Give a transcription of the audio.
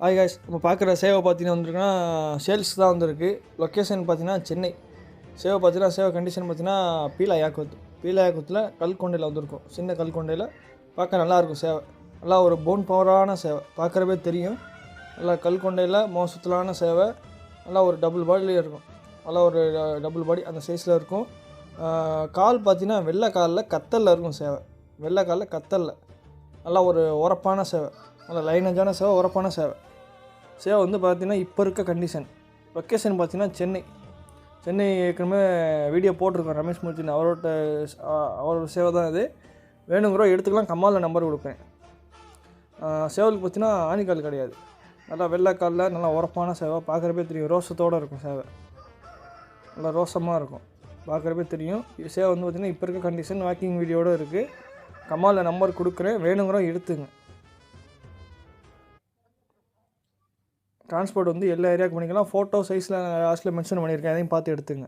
Hi guys, நம்ம பார்க்குற சேவை பார்த்தீங்கன்னா வந்துருக்குன்னா சேல்ஸ் தான் வந்திருக்கு. லொக்கேஷன் பார்த்தீங்கன்னா சென்னை. சேவை பார்த்தீங்கன்னா சேவை கண்டிஷன் பார்த்தீங்கன்னா பீலாயாக்குத்தில் கல்கொண்டையில் வந்திருக்கும். சின்ன கல்கொண்டையில் பார்க்க நல்லாயிருக்கும் சேவை. நல்லா ஒரு போன் பவரான சேவை, பார்க்குறவே தெரியும். நல்லா கல்கொண்டையில் மோசத்துலான சேவை. நல்லா ஒரு டபுள் பாடியில் இருக்கும். நல்லா ஒரு டபுள் பாடி அந்த சைஸில் இருக்கும். கால் பார்த்தீங்கன்னா வெள்ளை காலில் கத்தலில் இருக்கும் சேவை. வெள்ளை காலில் கத்தலில் நல்லா ஒரு உரப்பான சேவை. நல்லா லைனேஜான சேவை, உரப்பான சேவை. சேவை வந்து பார்த்திங்கன்னா இப்போ இருக்க கண்டிஷன். லொக்கேஷன் பார்த்திங்கன்னா சென்னை ஏற்கனவே வீடியோ போட்டிருக்கோம் ரமேஷ் மூர்த்தின்னு. அவரோட சேவை தான் இது. வேணுங்கிறோ எடுத்துக்கலாம். கம்மாவில் நம்பர் கொடுப்பேன். சேவலுக்கு பார்த்திங்கன்னா ஆணிக்கால் கிடையாது. நல்லா வெள்ளைக்காலில் நல்லா உரப்பான சேவை. பார்க்குறப்பே தெரியும், ரோசத்தோடு இருக்கும் சேவை. நல்லா ரோசமாக இருக்கும், பார்க்குறப்பே தெரியும். சேவை வந்து பார்த்திங்கன்னா இப்போ இருக்க கண்டிஷன் வாக்கிங் வீடியோடு இருக்குது. கம்மாவில் நம்பர் கொடுக்குறேன், வேணுங்கிறோ எடுத்துங்க. டிரான்ஸ்போர்ட் வந்து எல்லா ஏரியாவுக்கு பண்ணிக்கலாம். ஃபோட்டோ சைஸில் லாஸ்ட்டில் மென்ஷன் பண்ணியிருக்கேன், அதையும் பார்த்து எடுத்துங்க.